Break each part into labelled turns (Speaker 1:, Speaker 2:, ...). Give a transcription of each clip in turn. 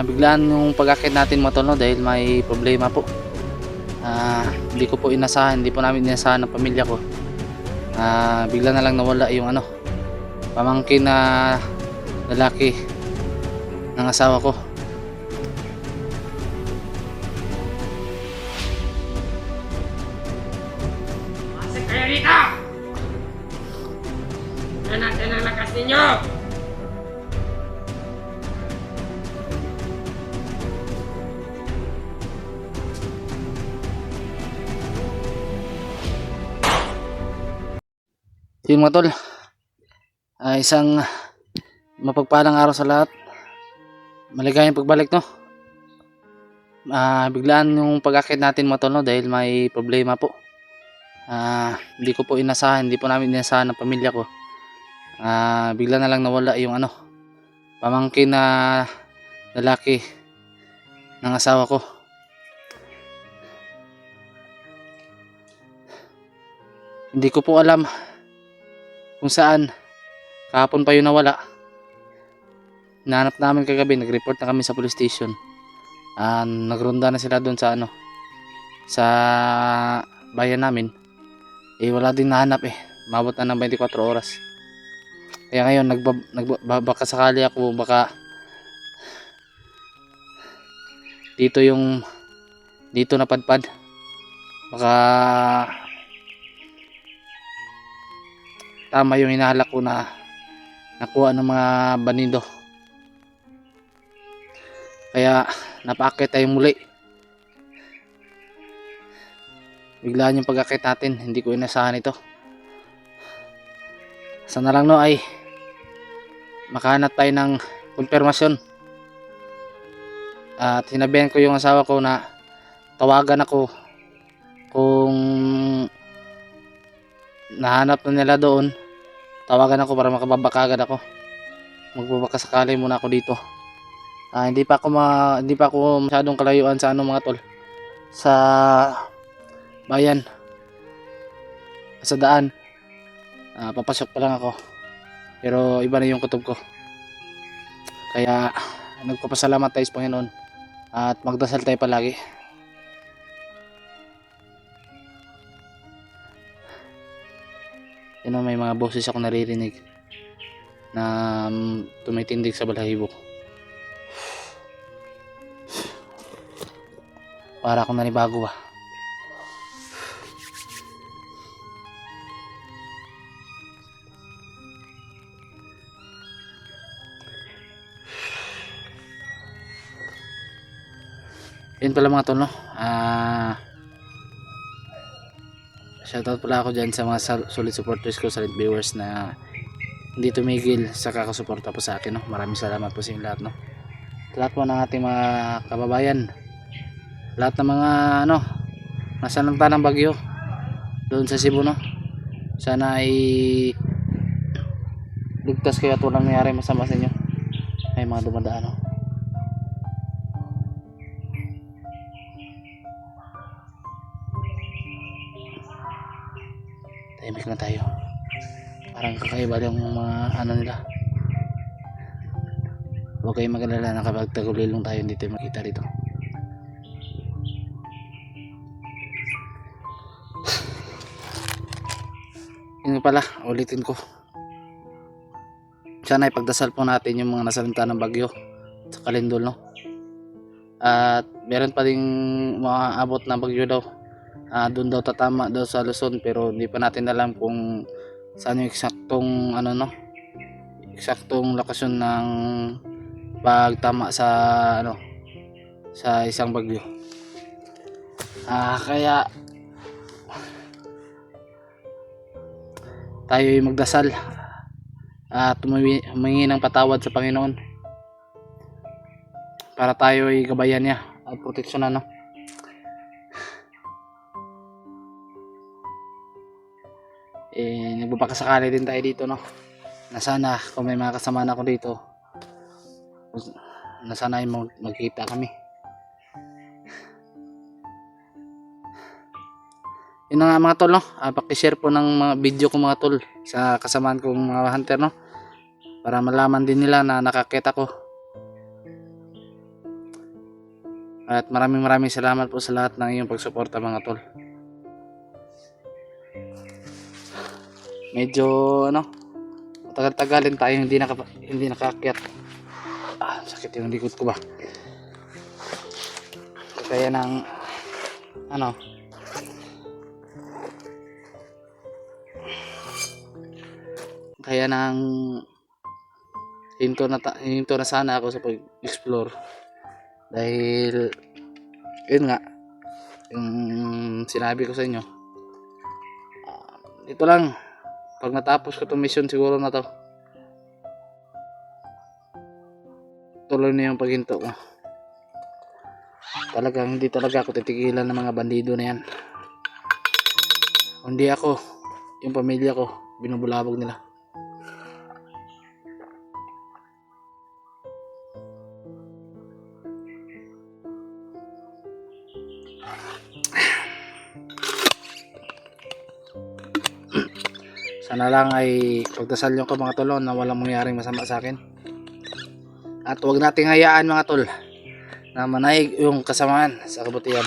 Speaker 1: Biglaan yung pag-akit natin mga tol, no, dahil may problema po. Hindi ko po inasahan, hindi po namin inasahan ng pamilya ko. Bigla na lang nawala yung pamangkin na lalaki ng asawa ko.
Speaker 2: Masik kayo dito! Tignan natin ang lakas ninyo!
Speaker 1: Yung mga tol, isang mapagpalang araw sa lahat. Maligayang pagbalik, no. Biglaan yung pag-akit natin mga tol, no, dahil may problema po. Hindi ko po inasahan, hindi po namin inasahan ng pamilya ko. Bigla na lang nawala yung pamangkin na lalaki ng asawa ko. Hindi ko po alam kung saan. Kahapon pa yun nawala. Nahanap namin kagabi, nag-report na kami sa police station. Nagronda na sila doon sa sa bayan namin. Wala din nahanap Mabot na ng 24 oras. Kaya ngayon baka sakali ako, baka dito napadpad. Baka tama yung hinahalak ko na nakuha ng mga banido. Kaya napaakit tayo muli. Biglaan yung pag-akit natin, hindi ko inasahan ito. Sana lang, no, ay makahanap tayo ng konfirmasyon. At sinabihan ko yung asawa ko na tawagan ako kung nahanap na nila doon. Tawagan ako para makababa kaagad ako. Magbabaka sakali muna ako dito. Hindi pa ako masyadong kalayuan sa mga tol, sa bayan, sa daan. Papasok pa lang ako, pero iba na yung kutob ko. Kaya nagpapasalamat tayo sa Panginoon at magdasal tayo palagi. May mga boses ako naririnig na tumitindig sa balahibo ko. Para akong nanibago ba. Yun pala mga tol, no. Shoutout pala ako dyan sa mga solid supporters ko, solid viewers na hindi tumigil sa kakasuporta po sa akin, no. Maraming salamat po sa inyo lahat, no. Lahat po ng ating mga kababayan, lahat ng mga nasa lanta ng bagyo doon sa Cebu, no. Sana ay ligtas kayo at walang nangyari masama sa inyo. May mga dumadaan, no. Tahimik na tayo. Parang kakaiba yung mga nila. Huwag kayong mag-alala na kapag tagulilong tayo, hindi tayo makita dito. Yun pala, ulitin ko. Sana ipagdasal po natin yung mga nasalanta ng bagyo sa Kalindol, no. At meron pa ding mga abot na bagyo daw. Doon daw tatama daw sa Luzon, pero hindi pa natin alam kung saan yung eksaktong eksaktong lokasyon ng pagtama sa sa isang bagyo. Kaya tayo ay magdasal at humingi ng patawad sa Panginoon para tayo ay gabayan niya at proteksyonan, no. Nagbabakasakali din tayo dito, no, na sana kung may mga kasama na ako dito, na sana ay magkita kami. Yun na nga mga tol, no. Paki-share po ng mga video ko mga tol sa kasamaan kong mga hunter, no, para malaman din nila na nakakita ko. At maraming salamat po sa lahat ng iyong pagsuporta mga tol. Medyo tagal-tagalin tayo hindi nakaakyat. Sakit yung likod ko ba. Kaya ng hinto na sana ako sa pag-explore dahil yun nga yung sinabi ko sa inyo, ito lang, pag natapos ko itong mission siguro na to, tuloy na yung paghinto ko. Talagang hindi talaga ako titigilan ng mga bandido na yan. Hindi ako, yung pamilya ko, binubulabog nila. Sana lang ay pagdasal nyo ko mga tol na walang mangyaring masama sa akin. At huwag nating hayaan mga tol na manaig yung kasamaan sa kabutihan.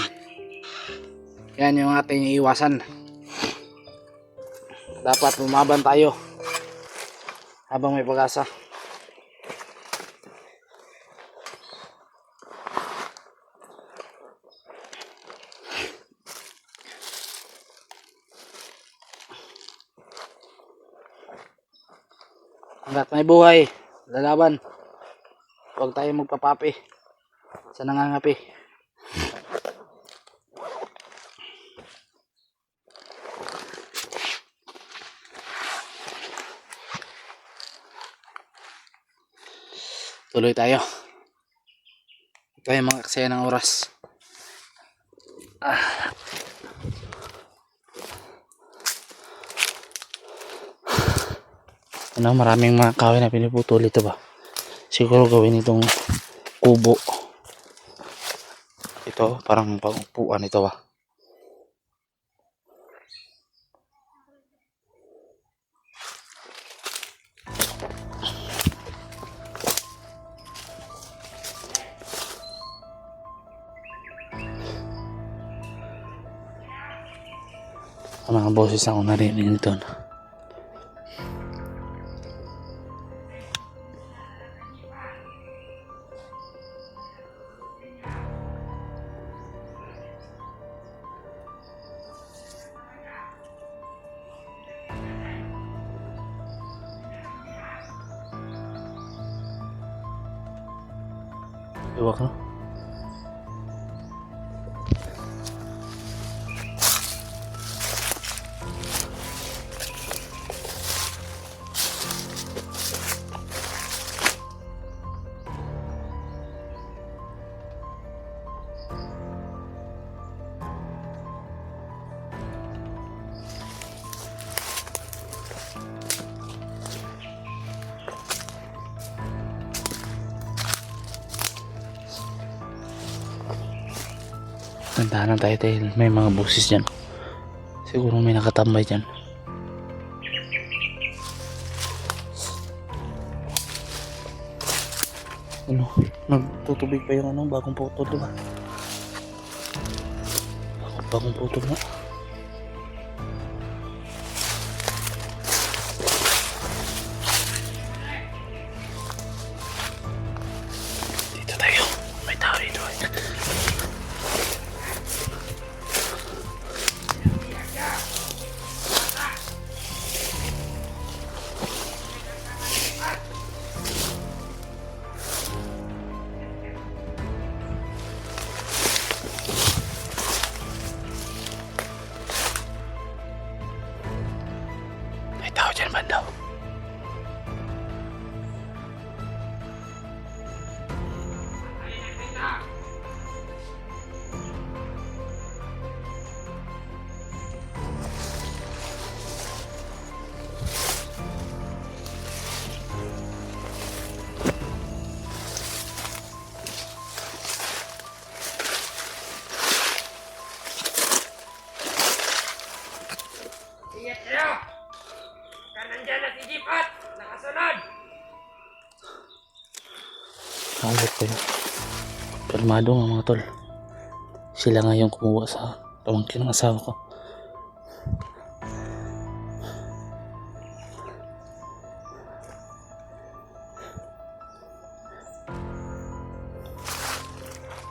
Speaker 1: Yan yung ating iwasan. Dapat lumaban tayo habang may pag-asa. Hanggat may buhay, lalaban. Huwag tayo magpapapi sa nangangapi. Tuloy tayo. Ito yung mga aksaya ng oras. Maraming mga kahoy na pinuputol ito ba. Siguro gawin itong kubo. Ito parang pang-upuan ito ba. Ang mga boses ako narinig nito. Iwak no? Tandahan tayo dahil may mga boses dyan. Siguro may nakatambay dyan. Nagtutubig pa yung bagong putol, diba? Bagong putol na. Dito tayo. May tao dito. Tao dyan banda.
Speaker 2: Ingat kayo! Nandyan na si Jipat! Nakasunod!
Speaker 1: Kalit kayo. Kalmado nga mga tol. Sila nga yung kumuha sa pamangkin ng asawa ko.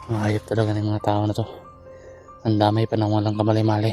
Speaker 1: Ang hayop talaga ng mga tao na to. Ang damay pa ng walang kamali-mali.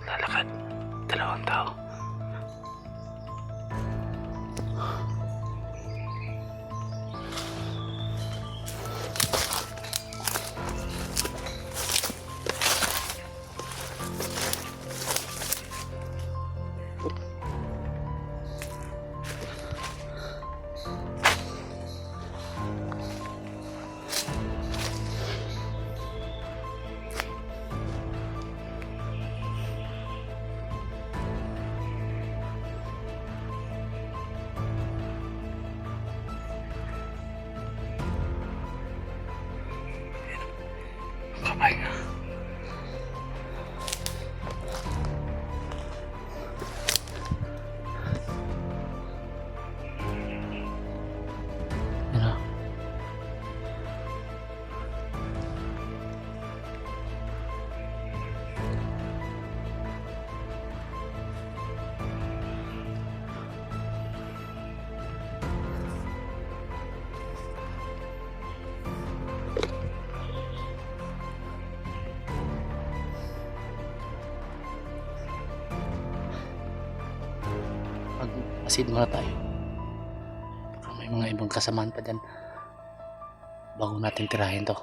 Speaker 1: Lalakad. Dalawang tao. Kamay nga. Yan o. Mag-asid muna tayo. Baka may mga ibang kasamaan pa dyan bago natin tirahin to.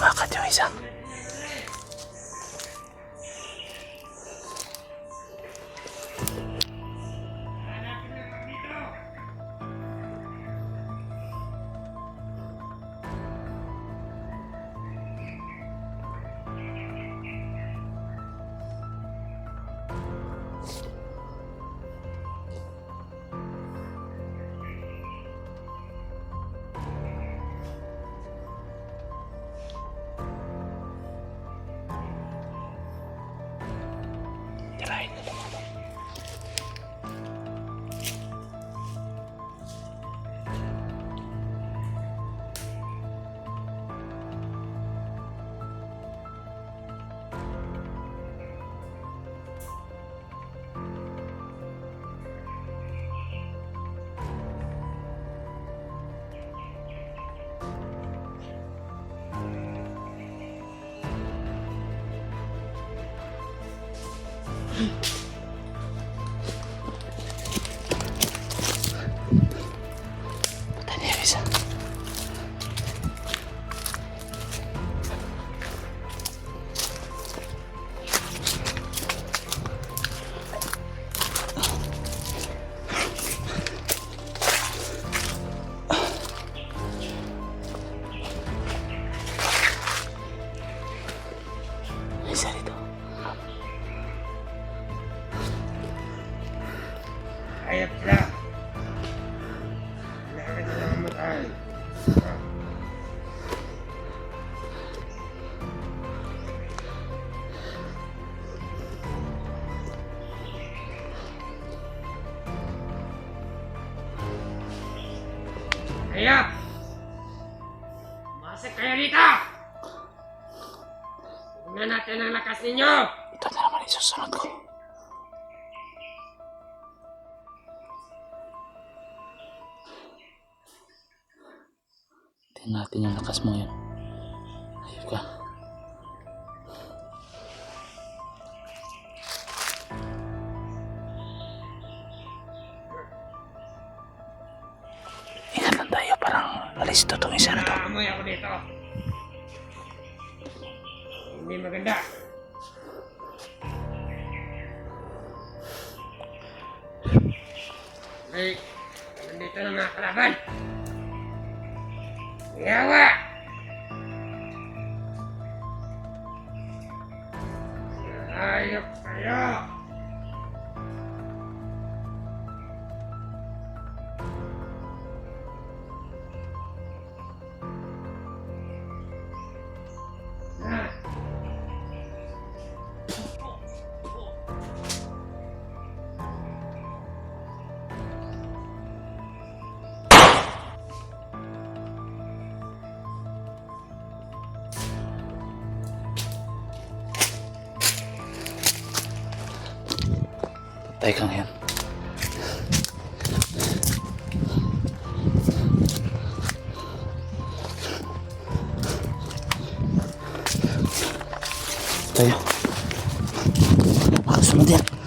Speaker 1: Lumakad yung isa. Tirahin na ito. Patay na yung isa. Isa rito.
Speaker 2: Hayop sila. Kailangan sila mamatay. Hayop! Masok kayo dito! Tignan natin ang lakas ninyo!
Speaker 1: Ito na naman isusunod ko. Tingnan natin yung lakas mo yun. Ayun ka. Ingat lang tayo, parang alis to itong isa na to.
Speaker 2: Naamoy ako dito. Hindi maganda. Ay, nandito na mga kalaban. Yawa! Ayop kayo! Ah.
Speaker 1: Patay ka ngayon. Tayo. Makasunod yan.